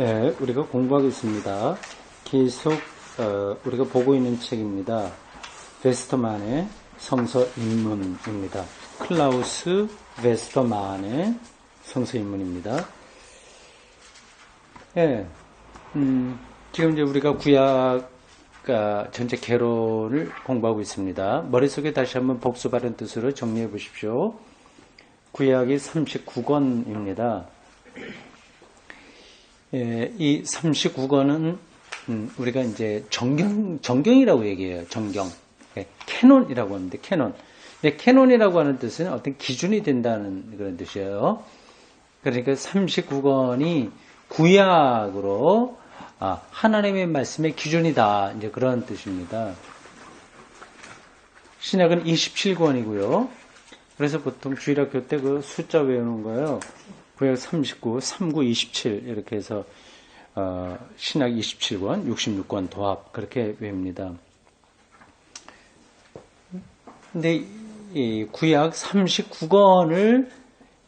네, 우리가 공부하고 있습니다. 계속 우리가 보고 있는 책입니다. 웨스터만의 성서 입문입니다. 클라우스 웨스터만의 성서 입문입니다. 네, 지금 이제 우리가 구약 전체 개론을 공부하고 있습니다. 머릿속에 다시 한번 복습하는 뜻으로 정리해 보십시오. 구약이 39권입니다. 이 39권은 우리가 이제 정경이라고 얘기해요. 정경. 캐논이라고 하는데 캐논. 근데 캐논이라고 하는 뜻은 어떤 기준이 된다는 그런 뜻이에요. 그러니까 39권이 구약으로 하나님의 말씀의 기준이다. 이제 그런 뜻입니다. 신약은 27권이고요. 그래서 보통 주일학교 때 그 숫자 외우는 거예요. 구약 39, 39, 27 이렇게 해서 신약 27권, 66권 도합 그렇게 외웁니다. 근데 이 구약 39권을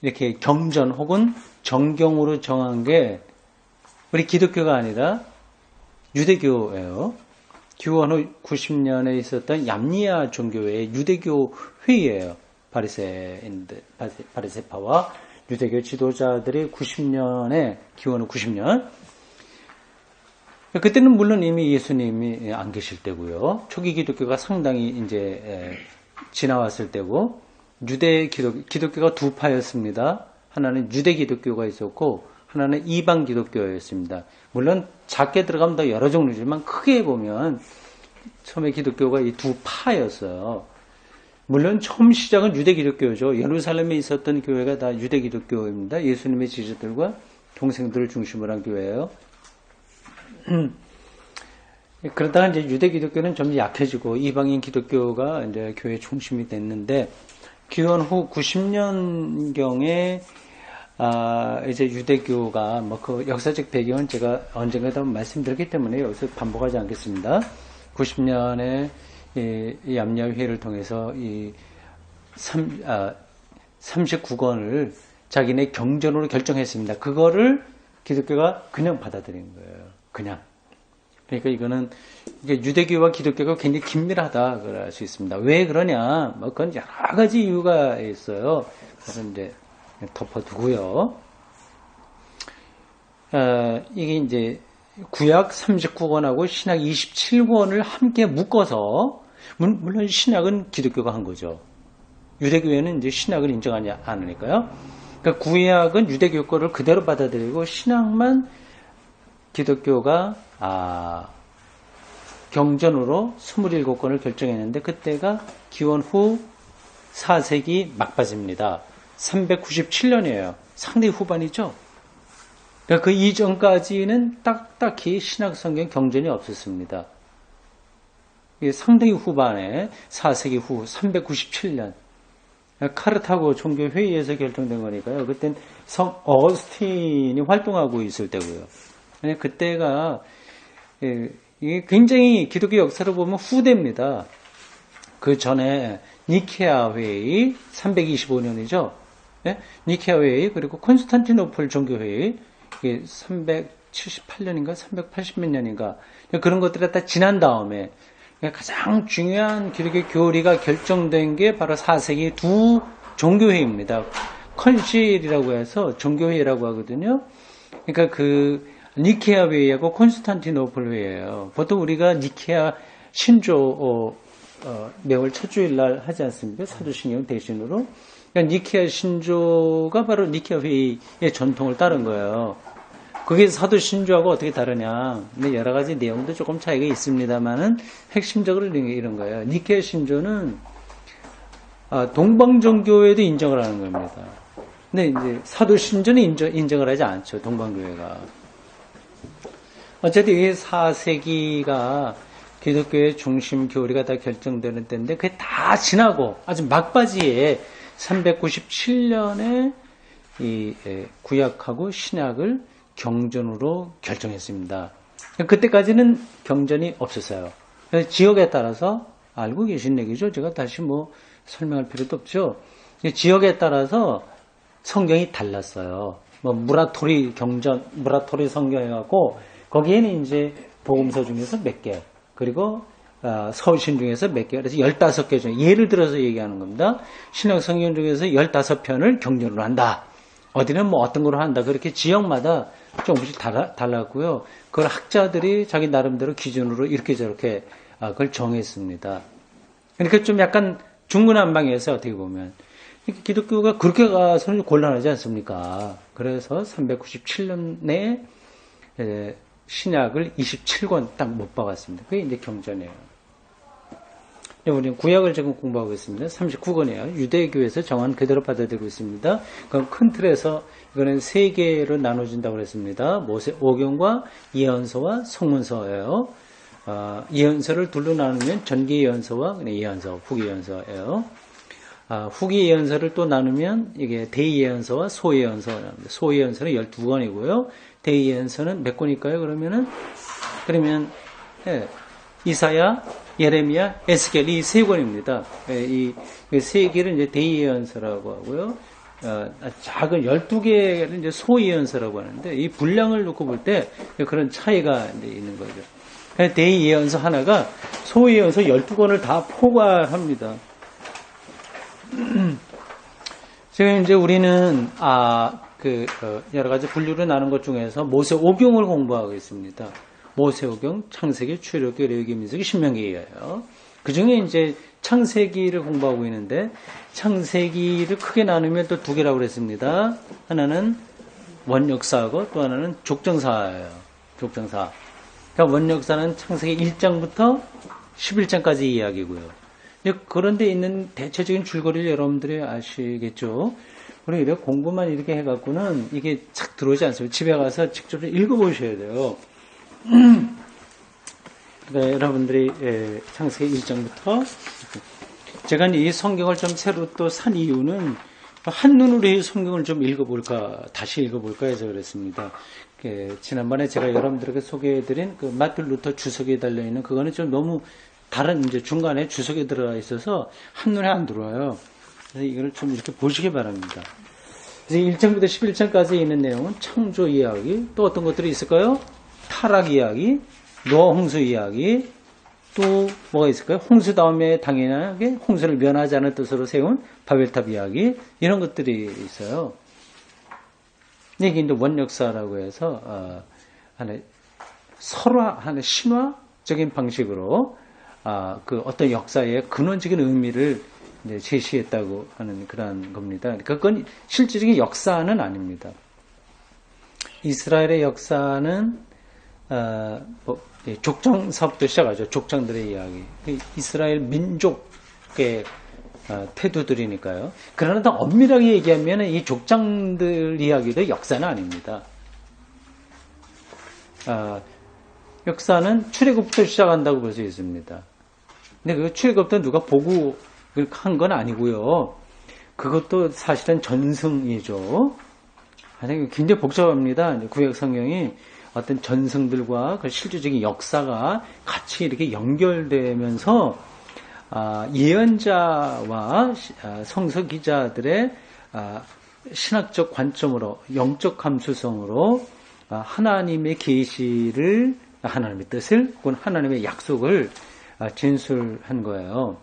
이렇게 경전 혹은 정경으로 정한 게 우리 기독교가 아니라 유대교예요. 기원 후 90년에 있었던 얌니아 종교회의 유대교 회의예요. 바리새파와 유대교 지도자들이 90년에 기원 후 90년. 그때는 물론 이미 예수님이 안 계실 때고요. 초기 기독교가 상당히 이제 지나왔을 때고, 기독교가 두 파였습니다. 하나는 유대 기독교가 있었고, 하나는 이방 기독교였습니다. 물론 작게 들어가면 더 여러 종류지만 크게 보면 처음에 기독교가 이 두 파였어요. 물론 처음 시작은 유대 기독교죠. 예루살렘에 있었던 교회가 다 유대 기독교입니다. 예수님의 지지들과 동생들을 중심으로 한 교회예요. 그러다가 이제 유대 기독교는 좀 약해지고 이방인 기독교가 이제 교회 중심이 됐는데 기원 후 90년경에 이제 유대교가 뭐 그 역사적 배경은 제가 언젠가도 말씀드렸기 때문에 여기서 반복하지 않겠습니다. 90년에 이 얌니아 회의를 통해서 이 39권을 자기네 경전으로 결정했습니다. 그거를 기독교가 그냥 받아들인 거예요. 그냥. 그러니까 이거는 이제 유대교와 기독교가 굉장히 긴밀하다 그럴 수 있습니다. 왜 그러냐? 뭐 그건 여러 가지 이유가 있어요. 그래서 이제 덮어두고요. 이게 이제 구약 39권하고 신약 27권을 함께 묶어서 물론 신약은 기독교가 한 거죠. 유대교회는 이제 신약을 인정하지 않으니까요. 그러니까 구약은 유대교 거를 그대로 받아들이고 신약만 기독교가 경전으로 27권을 결정했는데 그때가 기원 후 4세기 막바지입니다. 397년이에요. 상당히 후반이죠. 그러니까 그 이전까지는 딱히 신약 성경 경전이 없었습니다. 상당히 후반에 4세기 후 397년 카르타고 종교 회의에서 결정된 거니까요. 그땐 성 어거스틴이 활동하고 있을 때고요. 그때가 이게 굉장히 기독교 역사를 보면 후대입니다. 그 전에 니케아 회의 325년이죠. 니케아 회의 그리고 콘스탄티노플 종교 회의 378년인가 380몇 년인가 그런 것들이 다 지난 다음에 가장 중요한 기독교 교리가 결정된 게 바로 4세기 두 종교회의입니다. 컨실이라고 해서 종교회의라고 하거든요. 그러니까 그 니케아 회의하고 콘스탄티노플 회의예요. 보통 우리가 니케아 신조 명을 첫 주일날 하지 않습니까? 사도신경 대신으로. 그러니까 니케아 신조가 바로 니케아 회의의 전통을 따른 거예요. 그게 사도 신조하고 어떻게 다르냐. 근데 여러 가지 내용도 조금 차이가 있습니다만은 핵심적으로 이런 거예요. 니케아 신조는 동방정교회도 인정을 하는 겁니다. 근데 이제 사도 신조는 인정을 하지 않죠. 동방교회가. 어쨌든 이 4세기가 기독교의 중심 교리가 다 결정되는 때인데 그게 다 지나고 아주 막바지에 397년에 이 구약하고 신약을 경전으로 결정했습니다. 그때까지는 경전이 없었어요. 그래서 지역에 따라서 알고 계신 얘기죠. 제가 다시 뭐 설명할 필요도 없죠. 지역에 따라서 성경이 달랐어요. 뭐 무라토리 경전, 무라토리 성경 해갖고 거기에는 이제 복음서 중에서 몇 개, 그리고 서신 중에서 몇 개, 그래서 15개 중에 예를 들어서 얘기하는 겁니다. 신약 성경 중에서 15편을 경전으로 한다. 어디는 뭐 어떤 걸로 한다. 그렇게 지역마다 조금씩 달랐고요. 그걸 학자들이 자기 나름대로 기준으로 이렇게 저렇게 그걸 정했습니다. 그러니까 좀 약간 중구난방에서 어떻게 보면 기독교가 그렇게 가서는 곤란하지 않습니까? 그래서 397년에 신약을 27권 딱 못 박았습니다. 그게 이제 경전이에요. 우리는 구약을 지금 공부하고 있습니다. 39권이에요. 유대교에서 정한 그대로 받아들이고 있습니다. 그럼 큰 틀에서 이거는 세 개로 나눠진다고 그랬습니다. 모세오경과 예언서와 성문서예요. 예언서를 둘로 나누면 전기 예언서와 예언서, 후기 예언서예요. 후기 예언서를 또 나누면 이게 대의 예언서와 소 예언서가 나옵니다. 소 예언서는 12권이고요. 대의 예언서는 몇 권일까요? 그러면 이사야, 예레미야, 에스겔 이 세 권입니다. 이 세 개를 이제 대의 예언서라고 하고요. 작은 12개를 이제 소 예언서라고 하는데 이 분량을 놓고 볼 때 그런 차이가 이제 있는 거죠. 대의 예언서 하나가 소 예언서 12권을 다 포괄합니다. 지금 이제 우리는 여러 가지 분류를 나눈 것 중에서 모세오경을 공부하고 있습니다. 모세오경, 창세기, 출애굽기, 레위기, 민수기, 신명기예요. 그 중에 이제 창세기를 공부하고 있는데 창세기를 크게 나누면 또 두 개라고 그랬습니다. 하나는 원역사하고 또 하나는 족정사예요. 족정사. 그러니까 원역사는 창세기 1장부터 11장까지 이야기고요. 그런데 있는 대체적인 줄거리를 여러분들이 아시겠죠? 우리 이렇게 공부만 이렇게 해갖고는 이게 착 들어오지 않습니다. 집에 가서 직접 읽어보셔야 돼요. 그러니까 여러분들이 창세기 1장부터 제가 이 성경을 좀 새로 또 산 이유는 한눈으로 이 성경을 좀 읽어볼까, 다시 읽어볼까 해서 그랬습니다. 지난번에 제가 여러분들에게 소개해드린 그 마틴 루터 주석에 달려있는 그거는 좀 너무 다른 이제 중간에 주석에 들어가 있어서 한눈에 안 들어와요. 그래서 이걸 좀 이렇게 보시기 바랍니다. 그래서 1장부터 11장까지 있는 내용은 창조 이야기, 또 어떤 것들이 있을까요? 타락 이야기, 노아 홍수 이야기, 또 뭐가 있을까요? 홍수 다음에 당연하게 홍수를 면하지 않을 뜻으로 세운 바벨탑 이야기, 이런 것들이 있어요. 이게 이제 원역사라고 해서 하나의 하나의 신화적인 방식으로 그 어떤 역사의 근원적인 의미를 이제 제시했다고 하는 그런 겁니다. 그건 실질적인 역사는 아닙니다. 이스라엘의 역사는 족장사부터 시작하죠. 족장들의 이야기. 이스라엘 민족의 태도들이니까요. 그러나 더 엄밀하게 얘기하면 이 족장들 이야기도 역사는 아닙니다. 역사는 출애굽부터 시작한다고 볼 수 있습니다. 근데 그 출애굽부터 누가 보고 한 건 아니고요. 그것도 사실은 전승이죠. 굉장히 복잡합니다. 구약 성경이 어떤 전승들과 그 실질적인 역사가 같이 이렇게 연결되면서 예언자와 성서 기자들의 신학적 관점으로, 영적 감수성으로 하나님의 계시를, 하나님의 뜻을, 혹은 하나님의 약속을 진술한 거예요.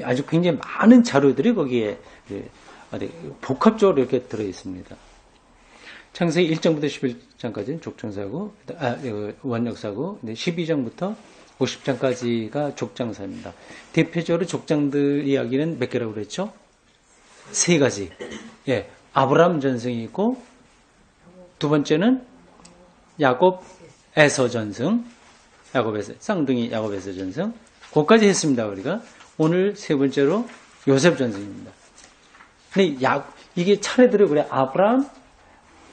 아주 굉장히 많은 자료들이 거기에 복합적으로 이렇게 들어 있습니다. 창세기 1장부터 11장까지는 족장사고, 원역사고, 12장부터 50장까지가 족장사입니다. 대표적으로 족장들 이야기는 몇 개라고 그랬죠? 세 가지. 아브라함 전승이 있고, 두 번째는 야곱 에서 전승, 쌍둥이 야곱 에서 전승. 그것까지 했습니다, 우리가. 오늘 세 번째로 요셉 전승입니다. 근데 이게 차례대로 그래. 아브라함,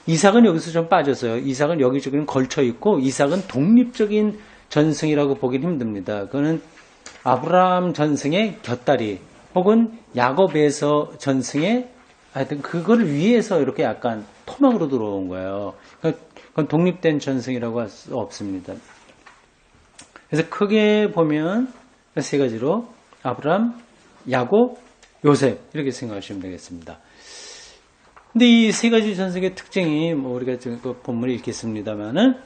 이삭은 여기서 좀 빠졌어요. 이삭은 여기저기 걸쳐 있고, 이삭은 독립적인 전승이라고 보긴 힘듭니다. 그거는 아브라함 전승의 곁다리, 혹은 야곱에서 전승의, 하여튼 그거를 위해서 이렇게 약간 토막으로 들어온 거예요. 그건 독립된 전승이라고 할 수 없습니다. 그래서 크게 보면 세 가지로 아브라함, 야곱, 요셉 이렇게 생각하시면 되겠습니다. 근데 이 세 가지 전설의 특징이 뭐 우리가 지금 그 본문을 읽겠습니다만은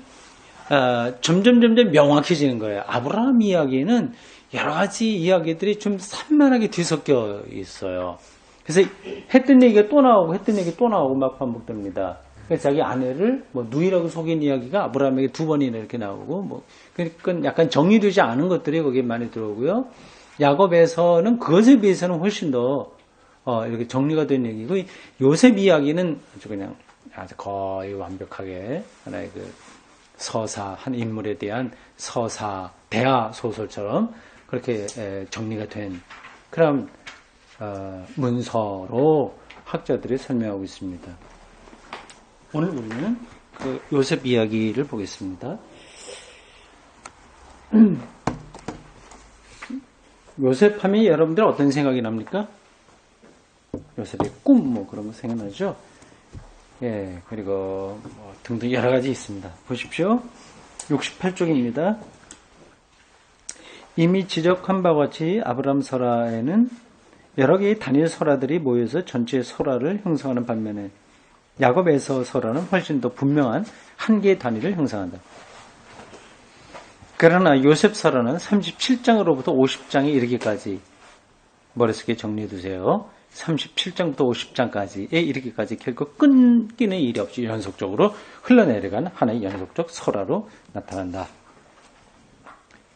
점점 명확해지는 거예요. 아브라함 이야기에는 여러 가지 이야기들이 좀 산만하게 뒤섞여 있어요. 그래서 했던 얘기가 또 나오고 했던 얘기 또 나오고 막 반복됩니다. 그래서 자기 아내를 뭐 누이라고 속인 이야기가 아브라함에게 2번이나 이렇게 나오고 뭐 그러니까 약간 정리되지 않은 것들이 거기에 많이 들어오고요. 야곱에서는 그것에 비해서는 훨씬 더 이렇게 정리가 된 얘기고 요셉 이야기는 아주 그냥 아주 거의 완벽하게 하나의 그 서사 한 인물에 대한 서사 대하 소설처럼 그렇게 정리가 된 그런 문서로 학자들이 설명하고 있습니다. 오늘 우리는 그 요셉 이야기를 보겠습니다. 요셉 하면 여러분들 어떤 생각이 납니까? 요셉의 꿈 뭐 그런 거 생각나죠? 예, 그리고 뭐 등등 여러 가지 있습니다. 보십시오. 68쪽입니다. 이미 지적한 바와 같이 아브람 설화에는 여러 개의 단일 설화들이 모여서 전체의 설화를 형성하는 반면에 야곱에서 설화는 훨씬 더 분명한 한 개의 단위를 형성한다. 그러나 요셉 설화는 37장으로부터 50장에 이르기까지 머릿속에 정리해 두세요. 37장부터 50장까지에 이르기까지 결코 끊기는 일이 없이 연속적으로 흘러내려가는 하나의 연속적 설화로 나타난다.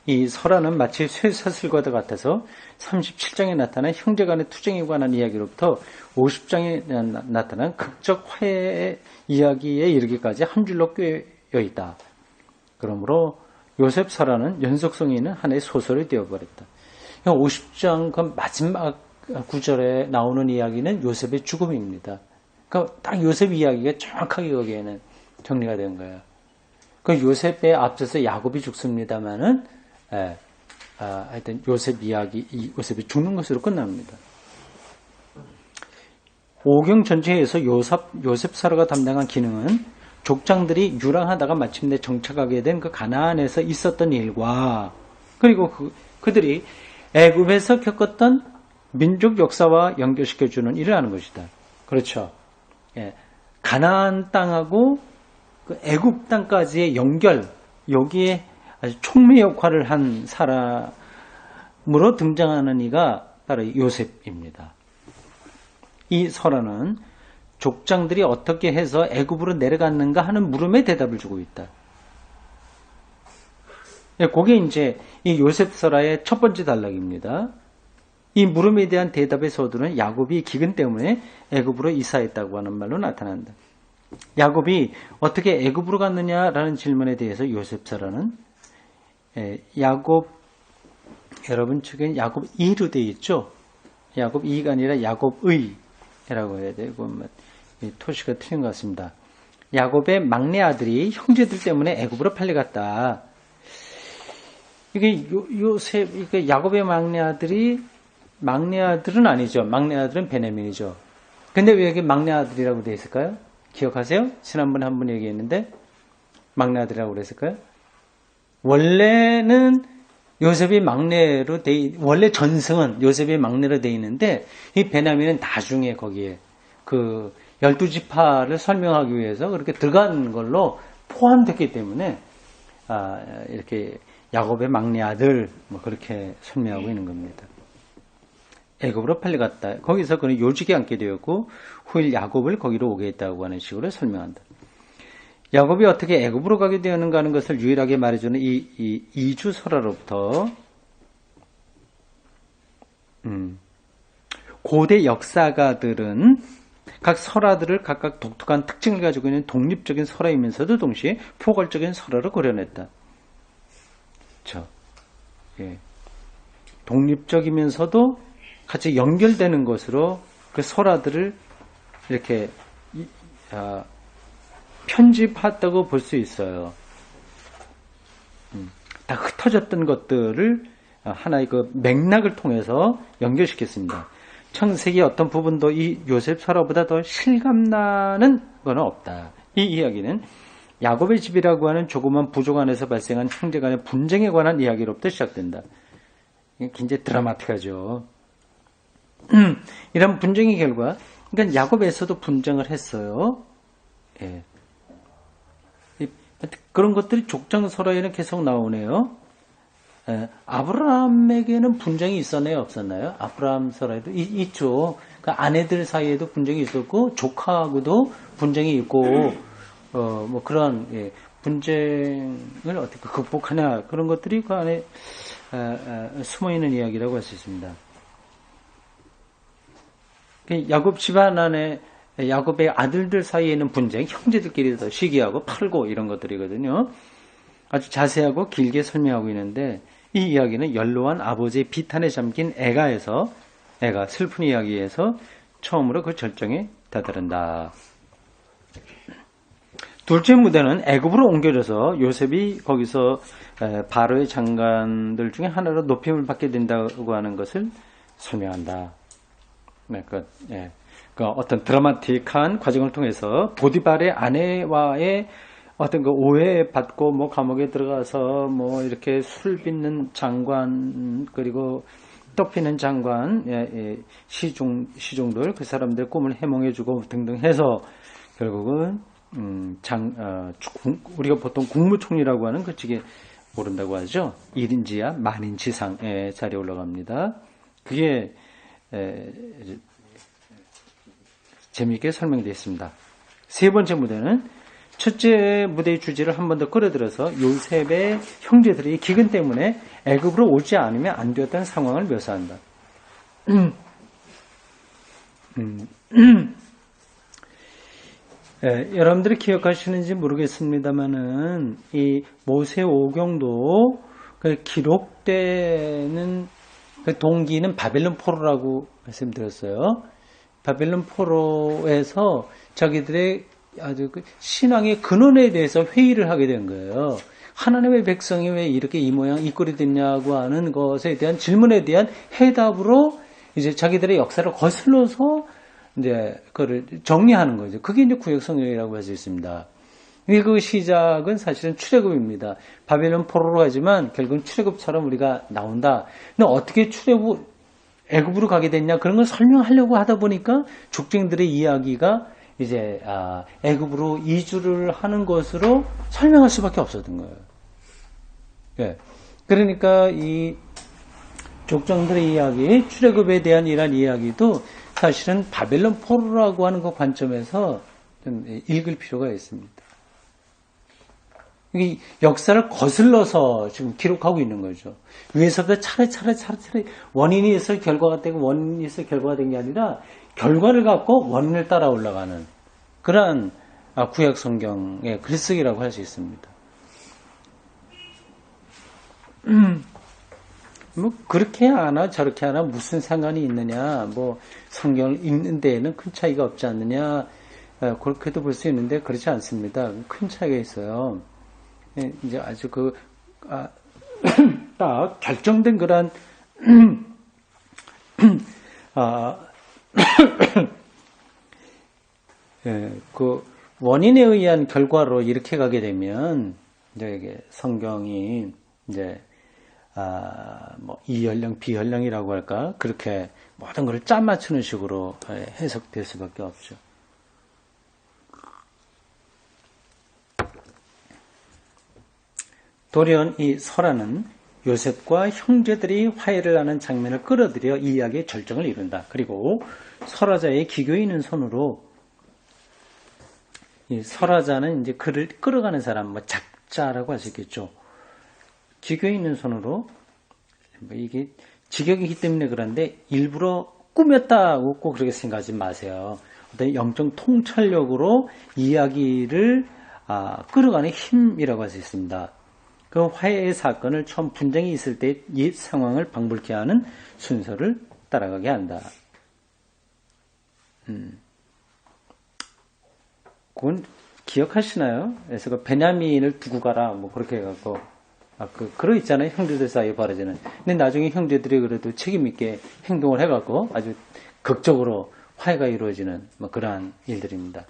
이 설화는 마치 쇠사슬과도 같아서 37장에 나타난 형제간의 투쟁에 관한 이야기로부터 50장에 나타난 극적 화해의 이야기에 이르기까지 한 줄로 꿰어 있다. 그러므로 요셉 설화는 연속성이 있는 하나의 소설이 되어버렸다. 50장 그 마지막 구절에 나오는 이야기는 요셉의 죽음입니다. 그러니까 딱 요셉 이야기가 정확하게 거기에는 정리가 된 거예요. 그 요셉에 앞서서 야곱이 죽습니다만은 하여튼 요셉 이야기, 요셉이 죽는 것으로 끝납니다. 오경 전체에서 요셉 설화가 담당한 기능은 족장들이 유랑하다가 마침내 정착하게 된 그 가나안에서 있었던 일과 그리고 그들이 애굽에서 겪었던 민족 역사와 연결시켜주는 일을 하는 것이다. 그렇죠. 예. 가나안 땅하고 그 애굽 땅까지의 연결, 여기에 아주 촉매 역할을 한 사람으로 등장하는 이가 바로 요셉입니다. 이 설화는 족장들이 어떻게 해서 애굽으로 내려갔는가 하는 물음에 대답을 주고 있다. 예, 그게 이제 이 요셉 설화의 첫 번째 단락입니다. 이 물음에 대한 대답의 서두는 야곱이 기근 때문에 애굽으로 이사했다고 하는 말로 나타난다. 야곱이 어떻게 애굽으로 갔느냐라는 질문에 대해서 요셉 설화는 야곱 여러분 측엔 야곱 이로 되어 있죠. 야곱 이가 아니라 야곱의라고 해야 되고 토시가 틀린 것 같습니다. 야곱의 막내 아들이 형제들 때문에 애굽으로 팔려갔다. 이게 요셉 이게 야곱의 막내 아들은 아니죠. 막내 아들은 베냐민이죠. 근데 왜 여기 막내 아들이라고 되어 있을까요? 기억하세요? 지난번에 한 번 얘기했는데 막내 아들이라고 그랬을까요? 원래는 요셉이 막내로 원래 전승은 요셉이 막내로 되어 있는데 이 베냐민은 나중에 거기에 그 12지파를 설명하기 위해서 그렇게 들어간 걸로 포함됐기 때문에 이렇게 야곱의 막내 아들 뭐 그렇게 설명하고 있는 겁니다. 애굽으로 팔려갔다. 거기서 그는 요직에 앉게 되었고 후일 야곱을 거기로 오게 했다고 하는 식으로 설명한다. 야곱이 어떻게 애굽으로 가게 되었는가 하는 것을 유일하게 말해주는 이 이주 설화로부터 고대 역사가들은 각 설화들을 각각 독특한 특징을 가지고 있는 독립적인 설화이면서도 동시에 포괄적인 설화로 그려냈다. 그렇죠. 예. 독립적이면서도 같이 연결되는 것으로 그 설화들을 이렇게 편집했다고 볼 수 있어요. 다 흩어졌던 것들을 하나의 그 맥락을 통해서 연결시켰습니다. 창세기 어떤 부분도 이 요셉 설화보다 더 실감나는 건 없다. 이 이야기는 야곱의 집이라고 하는 조그만 부족 안에서 발생한 형제 간의 분쟁에 관한 이야기로부터 시작된다. 굉장히 드라마틱하죠. 이런 분쟁의 결과 그러니까 야곱에서도 분쟁을 했어요. 예. 그런 것들이 족장설화에는 계속 나오네요. 예. 아브라함에게는 분쟁이 있었나요? 없었나요? 아브라함 설화에도 있죠. 그 아내들 사이에도 분쟁이 있었고 조카하고도 분쟁이 있고 뭐 그런 예. 분쟁을 어떻게 극복하냐 그런 것들이 그 안에 숨어있는 이야기라고 할 수 있습니다. 야곱 집안 안에 야곱의 아들들 사이에는 분쟁, 형제들끼리도 시기하고 팔고 이런 것들이거든요. 아주 자세하고 길게 설명하고 있는데 이 이야기는 연로한 아버지의 비탄에 잠긴 애가 슬픈 이야기에서 처음으로 그 절정에 다다른다. 둘째 무대는 애굽으로 옮겨져서 요셉이 거기서 바로의 장관들 중에 하나로 높임을 받게 된다고 하는 것을 설명한다. 그 어떤 드라마틱한 과정을 통해서 보디발의 아내와의 어떤 그 오해받고 뭐 감옥에 들어가서 뭐 이렇게 술 빚는 장관 그리고 떡피는 장관 시종들 그 사람들 꿈을 해몽해주고 등등 해서 결국은 우리가 보통 국무총리라고 하는 그 직에 오른다고 하죠. 1인지하 만인치상의 자리에 올라갑니다. 그게 재미있게 설명되어 있습니다. 세 번째 무대는 첫째 무대의 주제를 한 번 더 끌어들여서 요셉의 형제들이 기근 때문에 애굽으로 오지 않으면 안 되었다는 상황을 묘사한다. 여러분들이 기억하시는지 모르겠습니다만은 이 모세 오경도 그 기록되는 그 동기는 바벨론 포로라고 말씀드렸어요. 바벨론 포로에서 자기들의 아주 그 신앙의 근원에 대해서 회의를 하게 된 거예요. 하나님의 백성이 왜 이렇게 이 모양 이 꼴이 됐냐고 하는 것에 대한 질문에 대한 해답으로 이제 자기들의 역사를 거슬러서 이제 그걸 정리하는 거죠. 그게 이제 구약 성경이라고 할 수 있습니다. 그 시작은 사실은 출애굽입니다. 바벨론 포로로 가지만 결국은 출애굽처럼 우리가 나온다. 근데 어떻게 애굽으로 가게 됐냐 그런 걸 설명하려고 하다 보니까 족장들의 이야기가 이제 애굽으로 이주를 하는 것으로 설명할 수밖에 없었던 거예요. 예. 그러니까 이 족장들의 이야기, 출애굽에 대한 이런 이야기도 사실은 바벨론 포로라고 하는 그 관점에서 좀 읽을 필요가 있습니다. 이 역사를 거슬러서 지금 기록하고 있는 거죠. 위에서부터 차례차례 원인이 있어 결과가 되고 원인이 있어 결과가 된 게 아니라 결과를 갖고 원인을 따라 올라가는 그러한 구약 성경의 글쓰기라고 할 수 있습니다. 뭐 그렇게 하나 저렇게 하나 무슨 상관이 있느냐, 뭐 성경을 읽는 데에는 큰 차이가 없지 않느냐, 그렇게도 볼 수 있는데 그렇지 않습니다. 큰 차이가 있어요. 이제 아주 딱 결정된 그런 그 원인에 의한 결과로 이렇게 가게 되면 이제 이게 성경이 이제 뭐 이연령 비연령이라고 할까 그렇게 모든 걸 짜 맞추는 식으로 해석될 수밖에 없죠. 도리어 이 설화는 요셉과 형제들이 화해를 하는 장면을 끌어들여 이 이야기의 절정을 이룬다. 그리고 설화자의 기교 있는 손으로 이 설화자는 이제 그를 끌어가는 사람, 뭐 작자라고 할 수 있겠죠. 기교 있는 손으로 뭐 이게 직역이기 때문에 그런데 일부러 꾸몄다고 꼭 그렇게 생각하지 마세요. 어떤 영적 통찰력으로 이야기를 끌어가는 힘이라고 할 수 있습니다. 그 화해의 사건을 처음 분쟁이 있을 때 이 상황을 방불케 하는 순서를 따라가게 한다. 그건 기억하시나요? 그래서 그 베냐민을 두고 가라 뭐 그렇게 해갖고 그러 있잖아요. 형제들 사이에 벌어지는. 근데 나중에 형제들이 그래도 책임있게 행동을 해갖고 아주 극적으로 화해가 이루어지는 뭐 그러한 일들입니다.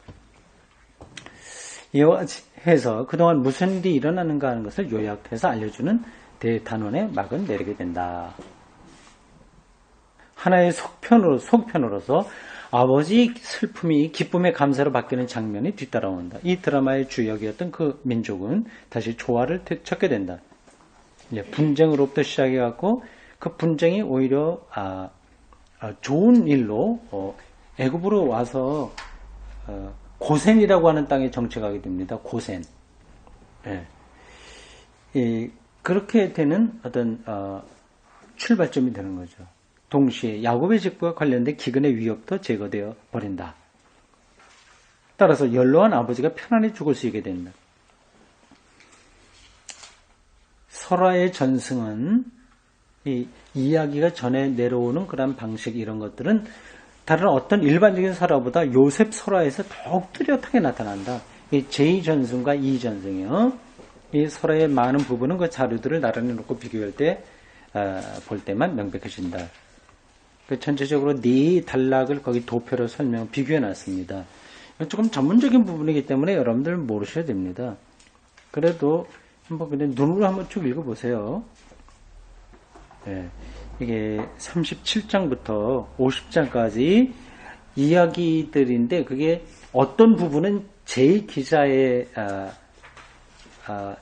이와 해서 그동안 무슨 일이 일어나는가 하는 것을 요약해서 알려주는 대단원의 막은 내리게 된다. 하나의 속편으로서 아버지 슬픔이 기쁨의 감사로 바뀌는 장면이 뒤따라온다. 이 드라마의 주역이었던 그 민족은 다시 조화를 찾게 된다. 분쟁으로부터 시작해갖고 그 분쟁이 오히려 좋은 일로 애굽으로 와서 고센이라고 하는 땅에 정착하게 됩니다. 고센. 그렇게 되는 어떤 출발점이 되는 거죠. 동시에 야곱의 직부와 관련된 기근의 위협도 제거되어 버린다. 따라서 연로한 아버지가 편안히 죽을 수 있게 된다. 설화의 전승은 이 이야기가 전에 내려오는 그런 방식 이런 것들은 다른 어떤 일반적인 설화보다 요셉 설화에서 더욱 뚜렷하게 나타난다. 이 제2전승과 2전승이요. 이 설화의 많은 부분은 그 자료들을 나란히 놓고 비교할 때 볼 때만 명백해진다. 전체적으로 네 단락을 거기 도표로 비교해 놨습니다. 조금 전문적인 부분이기 때문에 여러분들은 모르셔야 됩니다. 그래도 한번 그냥 눈으로 한번 쭉 읽어보세요. 이게 37장부터 50장까지 이야기들인데 그게 어떤 부분은 제2기자의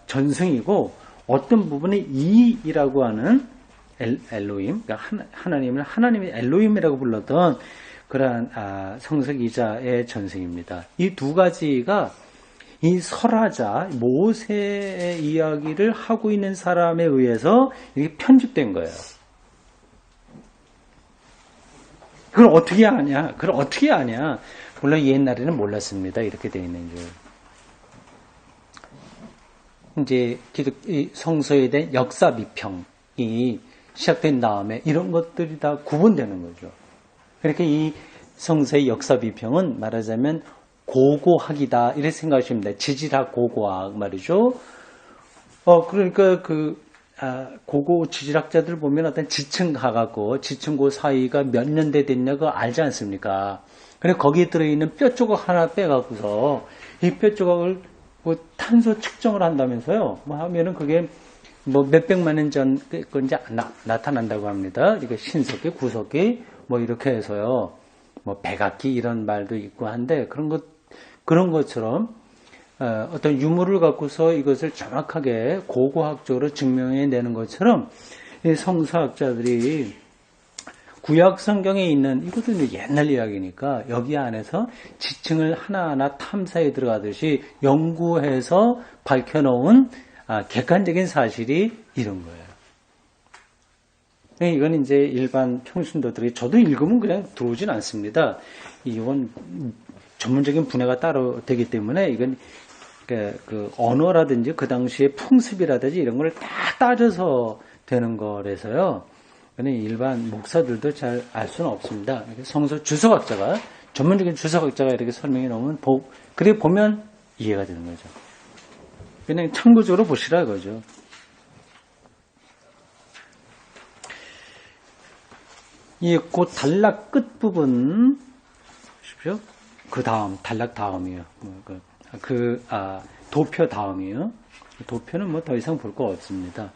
전승이고 어떤 부분은 이라고 하는 엘로힘, 그러니까 하나님이 엘로힘이라고 불렀던 그러한 성서기자의 전승입니다. 이 두 가지가 이 설하자 모세의 이야기를 하고 있는 사람에 의해서 이게 편집된 거예요. 그걸 어떻게 아냐? 물론 옛날에는 몰랐습니다. 이렇게 되어 있는 줄. 이제 이 성서에 대한 역사 비평이 시작된 다음에 이런 것들이 다 구분되는 거죠. 그렇게 이 성서의 역사 비평은 말하자면 고고학이다 이렇게 생각하시면 됩니다. 지질학 고고학 말이죠. 그러니까 고고 지질학자들 보면 어떤 지층 가갖고 지층고 사이가 몇 년대 됐냐 그거 알지 않습니까? 그래 거기에 들어있는 뼈 조각 하나 빼갖고서 이 뼈 조각을 뭐 탄소 측정을 한다면서요. 뭐 하면은 그게 뭐 몇백만 년 전 그 이제 나타난다고 합니다. 이게 신석기, 구석기 뭐 이렇게 해서요. 뭐 백악기 이런 말도 있고 한데 그런 것처럼 어떤 유물을 갖고서 이것을 정확하게 고고학적으로 증명해내는 것처럼 이 성서학자들이 구약 성경에 있는 이것도 옛날 이야기니까 여기 안에서 지층을 하나하나 탐사에 들어가듯이 연구해서 밝혀놓은 객관적인 사실이 이런 거예요. 이건 이제 일반 평신도들이 저도 읽으면 그냥 들어오진 않습니다. 이건 전문적인 분야가 따로 되기 때문에 이건 그 언어라든지 그 당시의 풍습이라든지 이런 걸 다 따져서 되는 거라서요. 일반 목사들도 잘 알 수는 없습니다. 성서 주석학자가 전문적인 주석학자가 이렇게 설명해 놓으면 그래 보면 이해가 되는 거죠. 그냥 참고적으로 보시라 이거죠. 그 단락 끝 부분 보십시오. 그 다음 단락 다음이에요. 도표 다음이에요. 도표는 뭐 더 이상 볼 거 없습니다.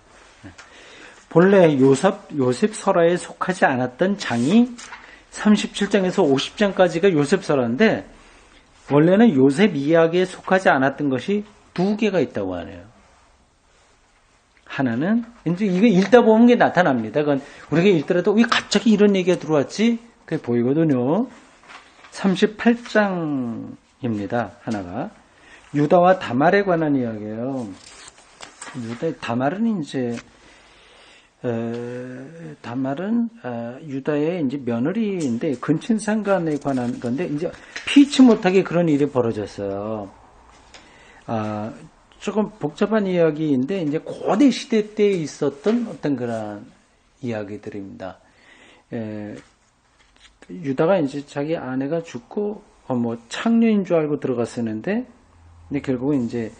본래 요셉 설화에 속하지 않았던 장이 37장에서 50장까지가 요셉 설화인데 원래는 요셉 이야기에 속하지 않았던 것이 두 개가 있다고 하네요. 하나는 이제 이거 읽다 보면 게 나타납니다. 그건 우리가 읽더라도 왜 갑자기 이런 얘기가 들어왔지? 그게 보이거든요. 38장입니다. 하나가 유다와 다말에 관한 이야기예요. 다말은 이제 다말은 유다의 이제 며느리인데 근친상간에 관한 건데 이제 피치 못하게 그런 일이 벌어졌어요. 조금 복잡한 이야기인데 이제 고대 시대 때 있었던 어떤 그런 이야기들입니다. 유다가 이제 자기 아내가 죽고 뭐 창녀인 줄 알고 들어갔었는데 근데 결국은 이제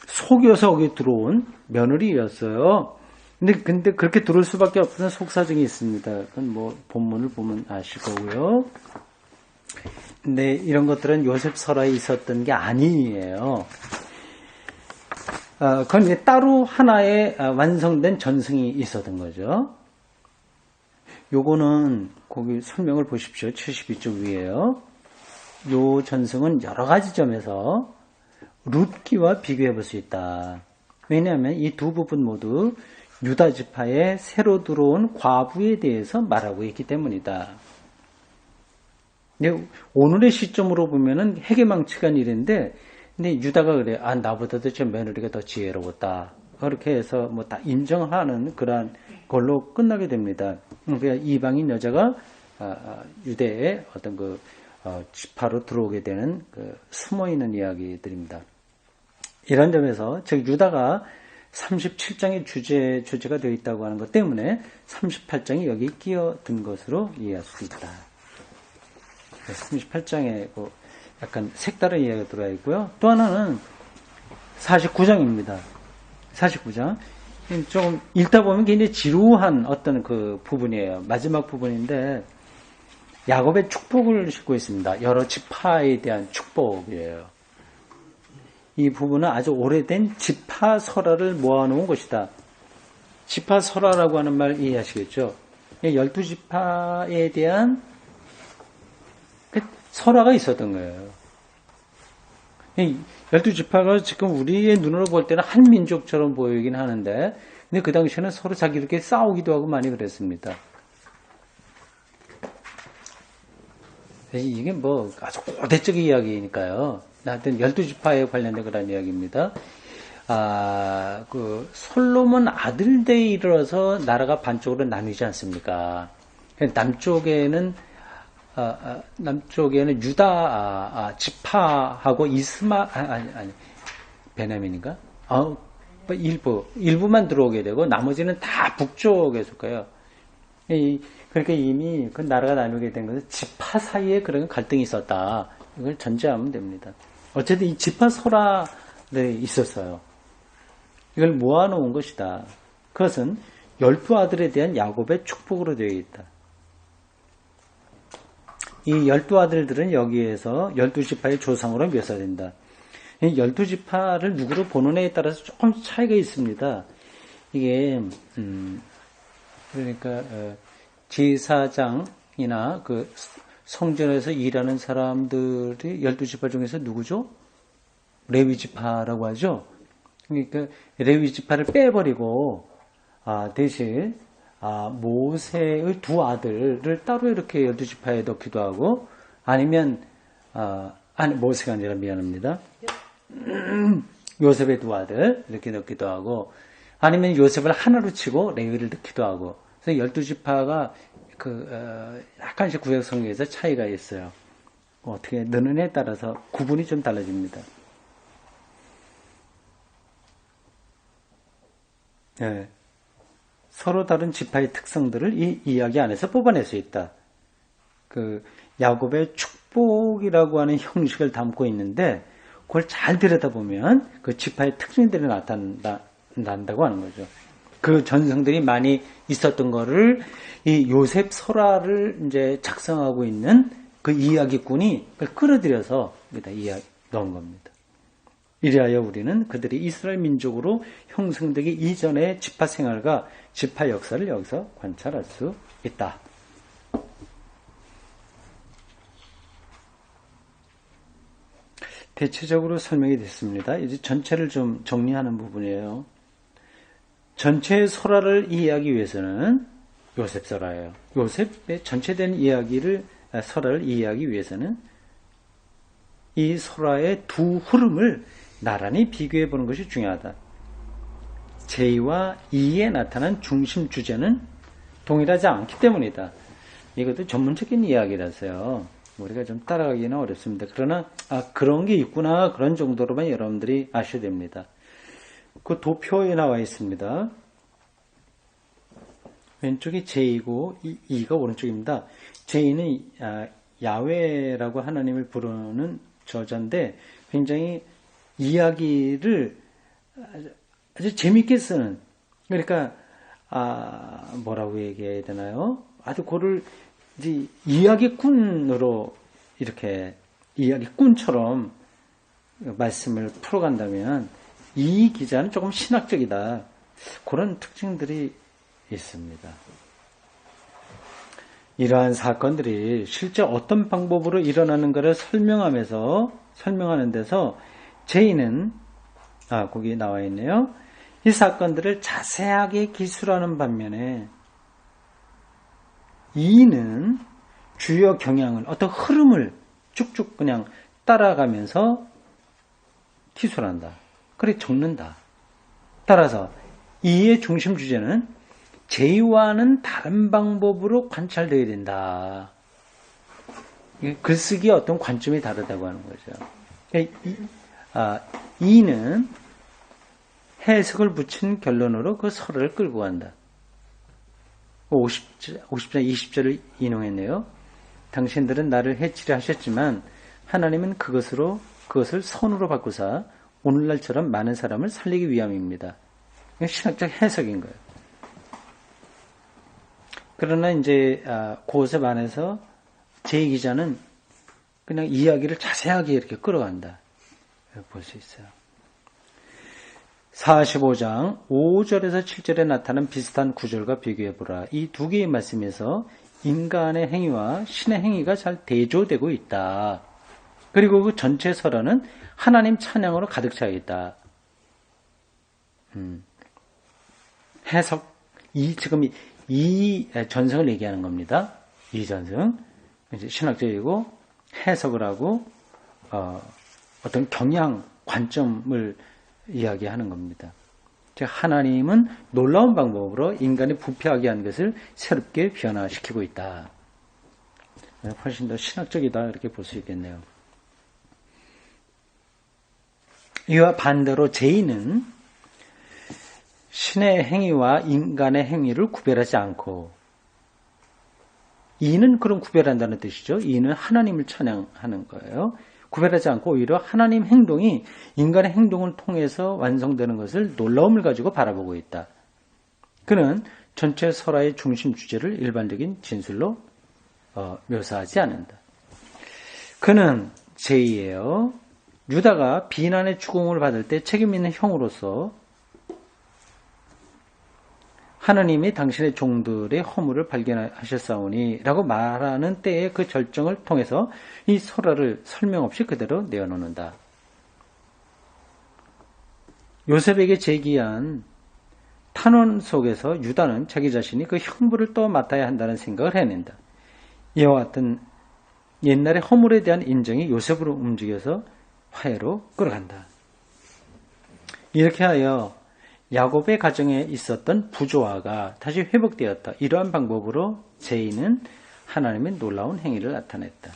속여서 거기 들어온 며느리였어요. 근데 그렇게 들어올 수밖에 없는 속사정이 있습니다. 그건 뭐 본문을 보면 아실 거고요. 근데 이런 것들은 요셉 설화에 있었던 게 아니에요. 그건 따로 하나의 완성된 전승이 있었던 거죠. 요거는 거기 설명을 보십시오. 72쪽 위에요. 요 전승은 여러 가지 점에서 룻기와 비교해 볼 수 있다. 왜냐하면 이 두 부분 모두 유다 지파에 새로 들어온 과부에 대해서 말하고 있기 때문이다. 근데 오늘의 시점으로 보면은 해계망측한 일인데, 근데 유다가 그래, 나보다도 저 며느리가 더 지혜로웠다. 그렇게 해서 뭐 다 인정하는 그러한 걸로 끝나게 됩니다. 그러니까 이방인 여자가 유대의 어떤 지파로 들어오게 되는 숨어 있는 이야기들입니다. 이런 점에서 즉 유다가 37장의 주제가 되어 있다고 하는 것 때문에 38장이 여기 끼어든 것으로 이해할 수 있다. 38장에 약간 색다른 이야기가 들어와 있고요. 또 하나는 49장입니다. 49장. 조금 읽다 보면 굉장히 지루한 어떤 그 부분이에요. 마지막 부분인데 야곱의 축복을 싣고 있습니다. 여러 지파에 대한 축복이에요. 이 부분은 아주 오래된 지파설화를 모아놓은 것이다. 지파설화라고 하는 말 이해하시겠죠? 12지파에 대한 설화가 있었던 거예요. 12지파가 지금 우리의 눈으로 볼 때는 한 민족처럼 보이긴 하는데, 근데 그 당시에는 서로 자기들끼리 싸우기도 하고 많이 그랬습니다. 이게 뭐 아주 고대적인 이야기니까요. 하여튼 12지파에 관련된 그런 이야기입니다. 솔로몬 아들대에 이르러서 나라가 반쪽으로 나뉘지 않습니까? 남쪽에는 유다 지파하고 베냐민인가? 일부만 들어오게 되고 나머지는 다 북쪽에 속해요. 그러니까 이미 그 나라가 나누게 된 것은 지파 사이에 그런 갈등이 있었다. 이걸 전제하면 됩니다. 어쨌든 이 지파 설화들이 있었어요. 이걸 모아놓은 것이다. 그것은 12아들에 대한 야곱의 축복으로 되어 있다. 이 12아들들은 여기에서 12지파의 조상으로 묘사된다. 이 12지파를 누구로 보느냐에 따라서 조금 차이가 있습니다. 이게 그러니까 제사장이나 그 성전에서 일하는 사람들이 12지파 중에서 누구죠? 레위지파라고 하죠. 그러니까 레위지파를 빼버리고 대신 모세의 두 아들을 따로 이렇게 12지파에 넣기도 하고, 아니면 모세가 아니라 미안합니다. 요셉의 두 아들 이렇게 넣기도 하고, 아니면 요셉을 하나로 치고 레위를 넣기도 하고. 그래서 12지파가 약간씩 구약 성경에서 차이가 있어요. 어떻게 넣느냐에 따라서 구분이 좀 달라집니다. 네. 서로 다른 지파의 특성들을 이 이야기 안에서 뽑아낼 수 있다. 야곱의 축복이라고 하는 형식을 담고 있는데, 그걸 잘 들여다보면 그 지파의 특징들이 나타난다고 하는 거죠. 그 전성들이 많이 있었던 거를 이 요셉 설화를 이제 작성하고 있는 그 이야기꾼이 그걸 끌어들여서 여기다 넣은 겁니다. 이리하여 우리는 그들이 이스라엘 민족으로 형성되기 이전의 지파 생활과 지파 역사를 여기서 관찰할 수 있다. 대체적으로 설명이 됐습니다. 이제 전체를 좀 정리하는 부분이에요. 전체의 설화를 이해하기 위해서는 요셉 설화예요. 요셉의 전체된 설화를 이해하기 위해서는 이 설화의 두 흐름을 나란히 비교해 보는 것이 중요하다. 제2와 2에 나타난 중심 주제는 동일하지 않기 때문이다. 이것도 전문적인 이야기라서요. 우리가 좀 따라가기는 어렵습니다. 그러나 그런 게 있구나, 그런 정도로만 여러분들이 아셔야 됩니다. 그 도표에 나와 있습니다. 왼쪽이 제2고 2가 오른쪽입니다. 제2는 야훼라고 하나님을 부르는 저자인데, 굉장히 이야기를 아주 재밌게 쓰는, 그러니까 뭐라고 얘기해야 되나요? 아주 그를 이제 이야기꾼으로 이렇게 이야기꾼처럼 말씀을 풀어간다면 이 기자는 조금 신학적이다. 그런 특징들이 있습니다. 이러한 사건들이 실제 어떤 방법으로 일어나는가를 설명하는 데서 제이는 거기 나와 있네요. 이 사건들을 자세하게 기술하는 반면에 이는 주요 경향을, 어떤 흐름을 쭉쭉 그냥 따라가면서 기술한다. 그래 적는다. 따라서 이의 중심 주제는 제이와는 다른 방법으로 관찰되어야 된다. 글쓰기의 어떤 관점이 다르다고 하는 거죠. 이는 해석을 붙인 결론으로 그 설을 끌고 간다. 50절, 20절을 인용했네요. 당신들은 나를 해치려 하셨지만 하나님은 그것을 선으로 바꾸사 오늘날처럼 많은 사람을 살리기 위함입니다. 신학적 해석인 거예요. 그러나 이제 그것에 반해서 제 기자는 그냥 이야기를 자세하게 이렇게 끌어간다. 볼 수 있어요. 45장 5절에서 7절에 나타난 비슷한 구절과 비교해보라. 이 두 개의 말씀에서 인간의 행위와 신의 행위가 잘 대조되고 있다. 그리고 그 전체 설화는 하나님 찬양으로 가득 차 있다. 해석, 지금 이 전승을 얘기하는 겁니다. 이 전승. 이제 신학적이고 해석을 하고, 어떤 경향, 관점을 이야기하는 겁니다. 즉, 하나님은 놀라운 방법으로 인간이 부패하게 한 것을 새롭게 변화시키고 있다. 훨씬 더 신학적이다. 이렇게 볼 수 있겠네요. 이와 반대로 제이는 신의 행위와 인간의 행위를 구별하지 않고, 이는 그런 구별한다는 뜻이죠. 이는 하나님을 찬양하는 거예요. 구별하지 않고 오히려 하나님 행동이 인간의 행동을 통해서 완성되는 것을 놀라움을 가지고 바라보고 있다. 그는 전체 설화의 중심 주제를 일반적인 진술로 묘사하지 않는다. 그는 제이예요. 유다가 비난의 추궁을 받을 때 책임 있는 형으로서 하나님이 당신의 종들의 허물을 발견하셨사오니 라고 말하는 때의 그 절정을 통해서 이 설화를 설명 없이 그대로 내어놓는다. 요셉에게 제기한 탄원 속에서 유다는 자기 자신이 그 형벌을 또 맡아야 한다는 생각을 해낸다. 이와 같은 옛날의 허물에 대한 인정이 요셉으로 움직여서 화해로 끌어간다. 이렇게 하여 야곱의 가정에 있었던 부조화가 다시 회복되었다. 이러한 방법으로 제이는 하나님의 놀라운 행위를 나타냈다.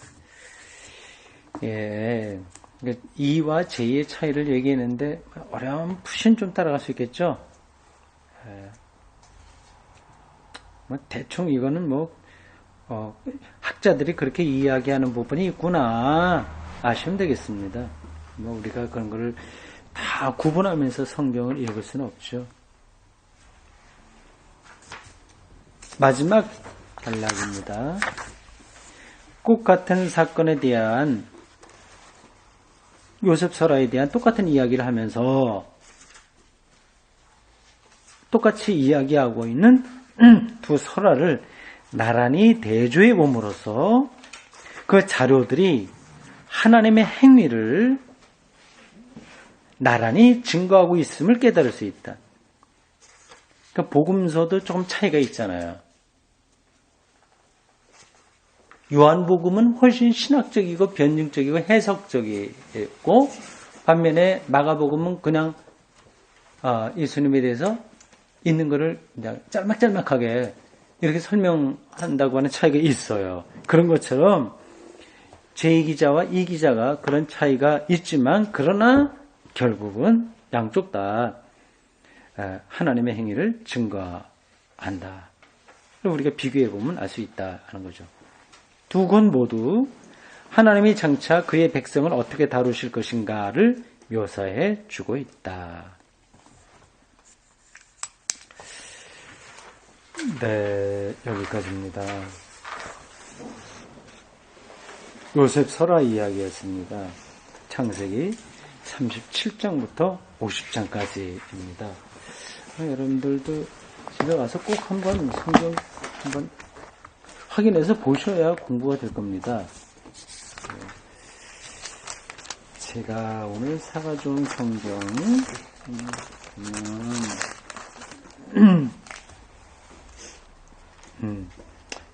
이와 제이의 차이를 얘기했는데 어렴풋이 좀 따라갈 수 있겠죠? 대충 이거는 학자들이 그렇게 이야기하는 부분이 있구나 아시면 되겠습니다. 우리가 그런 거를 다 구분하면서 성경을 읽을 수는 없죠. 마지막 단락입니다. 꼭 같은 사건에 대한 요셉 설화에 대한 똑같은 이야기를 하면서 똑같이 이야기하고 있는 두 설화를 나란히 대조해 봄으로써 그 자료들이 하나님의 행위를 나란히 증거하고 있음을 깨달을 수 있다. 그러니까 복음서도 조금 차이가 있잖아요. 요한복음은 훨씬 신학적이고 변증적이고 해석적이고 반면에 마가복음은 그냥 예수님에 대해서 있는 것을 그냥 짤막짤막하게 이렇게 설명한다고 하는 차이가 있어요. 그런 것처럼 제2기자와 2기자가 그런 차이가 있지만 그러나 결국은 양쪽 다 하나님의 행위를 증거한다. 우리가 비교해보면 알 수 있다 하는 거죠. 두 권 모두 하나님이 장차 그의 백성을 어떻게 다루실 것인가를 묘사해 주고 있다. 네, 여기까지입니다. 요셉 설화 이야기였습니다. 창세기 37장부터 50장까지입니다. 여러분들도 집에 가서 꼭 한번 성경 한번 확인해서 보셔야 공부가 될 겁니다. 제가 오늘 사가져온 성경이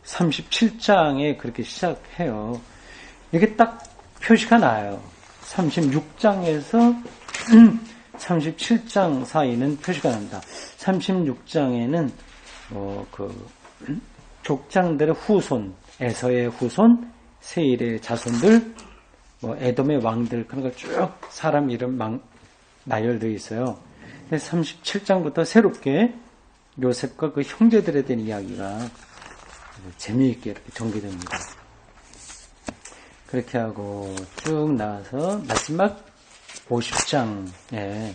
37장에 그렇게 시작해요. 이게 딱 표시가 나요. 36장에서 37장 사이는 표시가 난다. 36장에는 족장들의 후손, 에서의 후손, 세일의 자손들, 에돔의 왕들, 그런 거 쭉 사람 이름 나열되어 있어요. 37장부터 새롭게 요셉과 그 형제들에 대한 이야기가 재미있게 이렇게 전개됩니다. 그렇게 하고 쭉 나와서 마지막 50장에서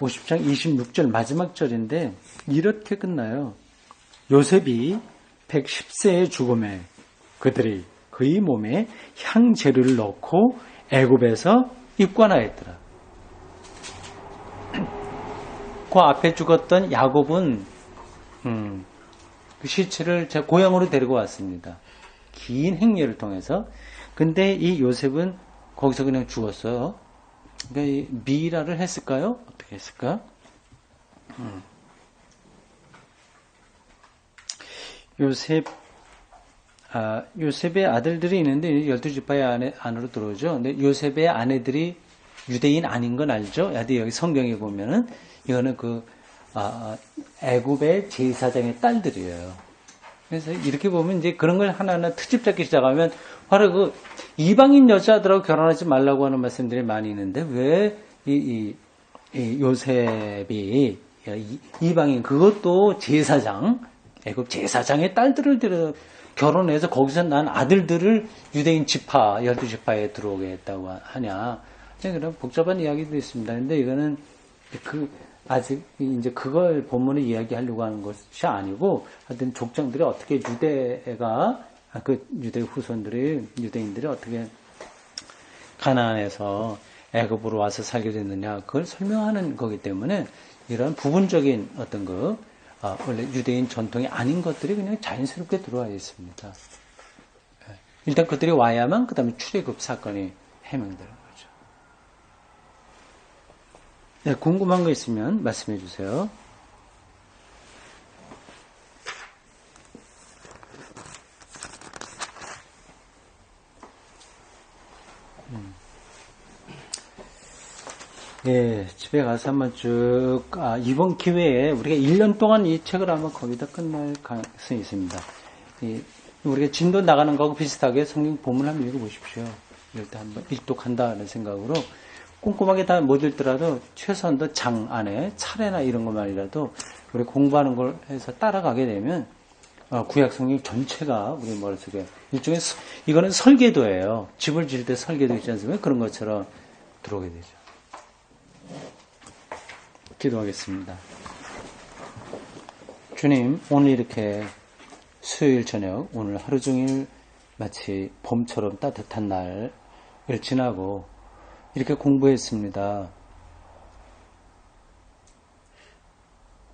50장 26절 마지막 절인데 이렇게 끝나요. 요셉이 110세의 죽음에 그들이 그의 몸에 향재료를 넣고 애굽에서 입관하였더라. 그 앞에 죽었던 야곱은 그 시체를 제 고향으로 데리고 왔습니다. 긴 행렬을 통해서. 근데 이 요셉은 거기서 그냥 죽었어요. 그러니까 미라를 했을까요? 어떻게 했을까? 요셉의 아들들이 있는데 12지파의 안으로 들어오죠. 근데 요셉의 아내들이 유대인 아닌 건 알죠? 여기 성경에 보면은 이거는 애굽의 제사장의 딸들이에요. 그래서 이렇게 보면 이제 그런 걸 하나하나 트집 잡기 시작하면 바로 그 이방인 여자들하고 결혼하지 말라고 하는 말씀들이 많이 있는데 왜 이 요셉이 이방인 그것도 제사장 애굽 제사장의 딸들을 들여 결혼해서 거기서 난 아들들을 유대인 지파 12지파에 들어오게 했다고 하냐. 그런 복잡한 이야기도 있습니다. 근데 이거는 아직 이제 그걸 본문에 이야기하려고 하는 것이 아니고 하여튼 족장들이 어떻게 유대 후손들이 유대인들이 어떻게 가나안에서 애굽으로 와서 살게 됐느냐 그걸 설명하는 거기 때문에 이런 부분적인 어떤 원래 유대인 전통이 아닌 것들이 그냥 자연스럽게 들어와 있습니다. 일단 그들이 와야만 그 다음에 출애굽 사건이 해명되는 거죠. 네, 궁금한 거 있으면 말씀해 주세요. 예, 집에 가서 한번 쭉, 이번 기회에 우리가 1년 동안 이 책을 아마 거기다 끝날 가능성이 있습니다. 우리가 진도 나가는 거하고 비슷하게 성경 본문을 한번 읽어보십시오. 이럴 때 한번 일독한다는 생각으로 꼼꼼하게 다 못 읽더라도 최소한도 장 안에 차례나 이런 것만이라도 우리 공부하는 걸 해서 따라가게 되면 구약 성경 전체가 우리 머릿속에 일종의 이거는 설계도예요. 집을 지을 때 설계도 있지 않습니까? 그런 것처럼 들어오게 되죠. 기도하겠습니다. 주님, 오늘 이렇게 수요일 저녁, 오늘 하루 종일 마치 봄처럼 따뜻한 날을 지나고 이렇게 공부했습니다.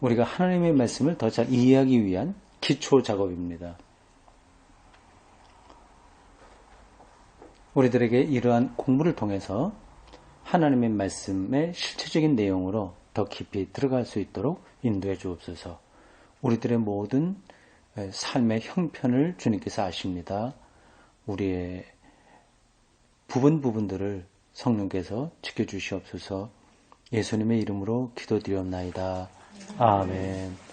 우리가 하나님의 말씀을 더 잘 이해하기 위한 기초 작업입니다. 우리들에게 이러한 공부를 통해서 하나님의 말씀의 실체적인 내용으로 더 깊이 들어갈 수 있도록 인도해 주옵소서. 우리들의 모든 삶의 형편을 주님께서 아십니다. 우리의 부분들을 성령께서 지켜주시옵소서. 예수님의 이름으로 기도드리옵나이다. 아멘.